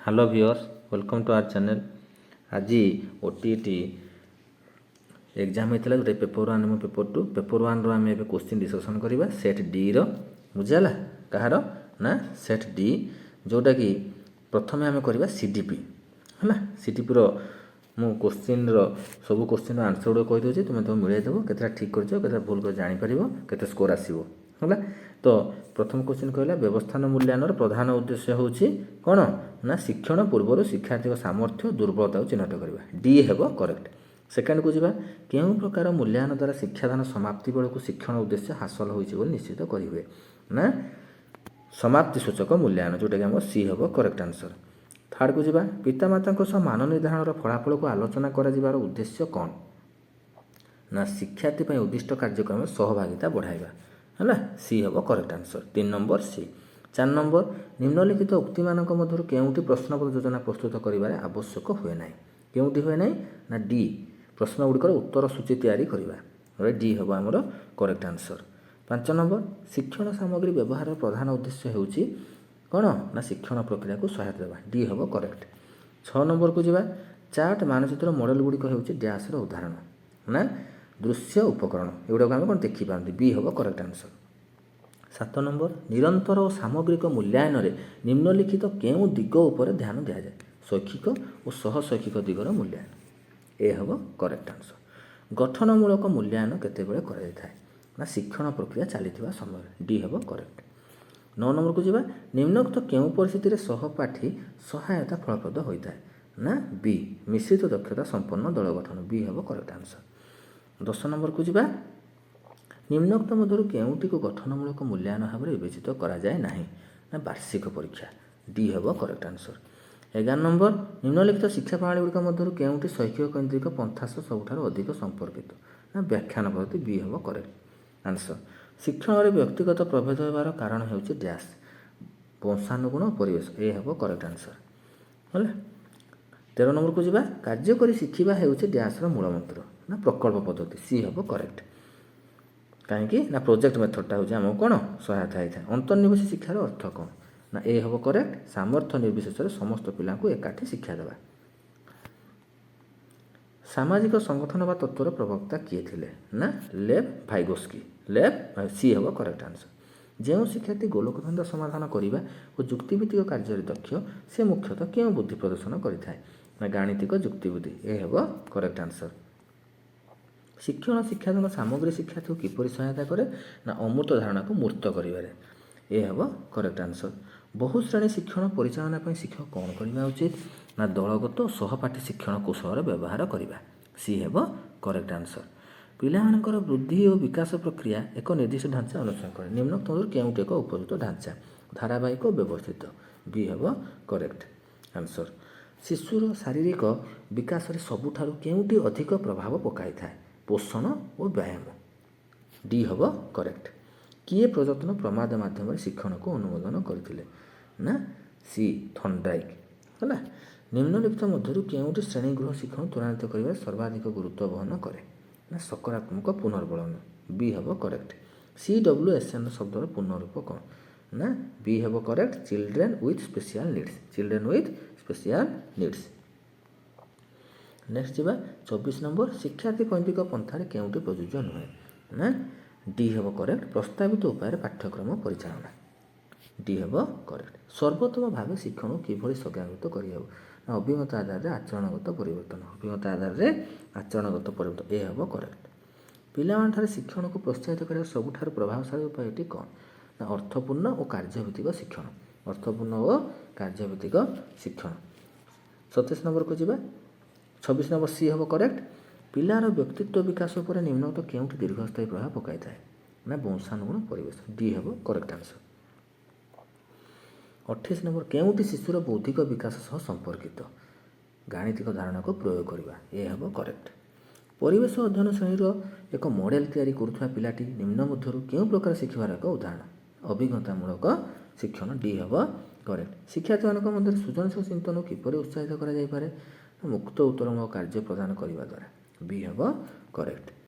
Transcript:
Hello viewers, welcome to our channel. आज OTT exam होता है पेपर 1 और पेपर 2। पेपर 1 आम ए क्वेश्चन डिस्कसन करवा सेट डी रुझाला कहार ना सेट डी जोटा कि प्रथम आम करवा सीडीपी है। सीडीपी मु क्वेश्चन सब क्वेश्चन आंसर गुड़ा कहीदे तुम मिलैदेव के ठीक कर भूल कर जापर के स्कोर आसो है। तो प्रथम क्वेश्चन कहला व्यवस्थान मूल्यांकन प्रधान उद्देश्य हूँ कौन ना शिक्षण पूर्व शिक्षार्थी सामर्थ्य दुर्बलता चिन्हट करवा डी हेब करेक्ट। सेकेंड को जावा केउं प्रकार मूल्यांकन द्वारा शिक्षादान समाप्ति बेलू शिक्षण उद्देश्य हासिल हो निश्चित करेंगे ना समाप्ति सूचक मूल्यांकन जोटा कि आम सी हेब करेक्ट आंसर। थर्ड को जावा पितामाता मान निर्धारण फलाफल को आलोचना कर उद्देश्य कौन ना शिक्षार्थी उद्दिष्ट कार्यक्रम सहभागिता बढ़ाइबा है। सी हेब करेक्ट आंसर 3 नंबर सी। 4 नंबर निम्नलिखित उक्ति मानक मध्यरु केउंटी प्रश्नपत्र योजना प्रस्तुत करिबारे आवश्यक हुए ना केउंटी हुए ना डी प्रश्न गुड़िकर उत्तर सूची तैयारी करवा डी हेब आमर करेक्ट आंसर। 5 नंबर शिक्षण सामग्री व्यवहार प्रधान उद्देश्य होउची कौन ना शिक्षण प्रक्रिया को सहायता देवा डी हेब करेक्ट। 6 नंबर को जावा चार्ट मानचित्र मॉडल गुड़िक होउची डैश रो उदाहरण ना दृश्य उपकरण एगुड़ा आम कौन देखिपारती बी हेब करेक्ट आंसर। 7 नंबर निरंतर और सामग्रिक मूल्यांकन में निम्नलिखित केउं दिग उपर ध्यान दिया जाए शैक्षिक और सहशैक्षिक दिगर मूल्यांकन ए हेब करेक्ट आंसर। गठनमूलक मूल्यांकन केतेबेले करा जाए ना शिक्षण प्रक्रिया चली समय डी हेब करेक्ट। 9 नंबर को जावा निम्नलिखित केउं परिस्थिति सहपाठी सहायता फलप्रद होता है ना बी मिश्रित दक्षता संपन्न दल गठन बी हेब करेक्ट आंसर। 10 नंबर को जावा निम्नोक्त मध्य केउंटी को गठनमूलक मूल्यांकन भाव में विवेचित करा जाए नहीं ना वार्षिक परीक्षा डी हेब करेक्ट आंसर। 11 नंबर निम्नलिखित शिक्षा प्रणाली गुड़िक मध्य केउंटी शैक्षिक केन्द्रिक पंथा सह सबुठारु अधिक संपर्कित ना व्याख्यान पद्धति बी हेब करेक्ट आंसर। शिक्षण में व्यक्तिगत प्रभेद होबार कारण होउछि डैश वंशानुगुण और परिवेश ए हेब करेक्ट आंसर है। 13 नंबर को जावा कार्य करी शिखिबा हेउछि डैश रो मूल मंत्र ना प्रकल्प पद्धति सी हेब करेक्ट कहीं ना प्रोजेक्ट मेथडटा हूँ आम कौन सहायता होता है। अंतर्निवेश शिक्षार अर्थ कौन ना ए हेब करेक्ट सामर्थ्य निर्विशेष समस्त पिला एकाठी शिक्षा देवा। सामाजिक संगठन व तत्वर प्रवक्ता किए थे ना लेव भाइगोस्की लेव सी हेब करेक्ट आंसर। जो शिक्षार्थी गोलकधंदा समाधान करने और जुक्तिभित्तिक कार्य दक्ष से मुख्यतः क्यों बुद्धि प्रदर्शन करें ना गाणितिक जुक्तिबुद्धि ए हेब करेक्ट आंसर। शिक्षण शिक्षादान सामग्री शिक्षार्थी को किपर सहायता करे ना अमूर्त धारणा को मूर्त करें ए हेब करेक्ट आंसर। बहुश्रेणी शिक्षण परिचालना शिक्षक कौन करवा उचित ना दलगत सहपाठी शिक्षण कौशल व्यवहार करवा सी हेब करेक्ट आंसर। पिलामानकर वृद्धि और विकास प्रक्रिया एक निर्दिष्ट ढांचा अनुसरण करे निम्नोक्त केउंटी एक उपयुक्त ढांचा धारावाहिक व्यवस्थित बी हेब करेक्ट आंसर। शिशुर शारीरिक विकास में सबुठारु केउंटी अधिक प्रभाव पकाई थाए पोषण और व्यायाम डी हेब करेक्ट। किए प्रयत्न प्रमाद माध्यम शिक्षण को अनुमोदन करते ना सी थर्नडाइक है। निम्नलिखित मध्य केउंटी श्रेणीगृह शिक्षण त्वरान्वित कर सर्वाधिक गुरुत्व वहन करे ना सकारात्मक पुनर्बलन बी हेब करेक्ट। CWSN शब्दर पूर्णरूप कौन ना बी हेब correct children with special needs children with special needs. Next Java 24 number शिक्षार्थी कैन्द्रिक पंथार केउंटी प्रযোज्य नुहे ना डी हेब करेक्ट प्रस्तावित उपाय पाठ्यक्रम परिचालना डी हेब करेक्ट। सर्वोत्तम भाव शिक्षण को किभली संज्ञागत करना ना अभिमत आधार में आचरणगत परिवर्तन अभिमत आधार में आचरणगत परिवर्तन ए हेब करेक्ट। पिलामानठारे शिक्षण को प्रोत्साहित करने सबुठारु प्रभावशाली उपायटी कौन ना अर्थपूर्ण और कार्यभित्तिक शिक्षण अर्थपूर्ण और कार्यभित्तिक शिक्षण। 27 नंबर को जावा 26 नंबर सी हेब करेक्ट। पिलार व्यक्तित्व विकास पर निम्नलिखित केउंटी दीर्घस्थायी प्रभाव पकाई थाए ना वंशानुगुण परिवेश डी हेब करेक्ट आंसर। 28 नंबर केउंटी शिशुर बौद्धिक विकास सह संपर्कित गाणितिक धारणा को प्रयोग करवा ए हेब करेक्ट। परिवेश अध्ययन श्रेणी एक मॉडल तैयारी करुवा पिलाटी निम्न मध्यरु केउं प्रकार शिखिबार एक उदाहरण अभिज्ञतामूलक शिक्षण डी हेब करेक्ट। शिक्षार्थी मान मध्य सृजनशील चिंतन किपर उत्साहित करा मुक्त उत्तरमूलक कार्य प्रदान करने द्वारा बी हेब करेक्ट।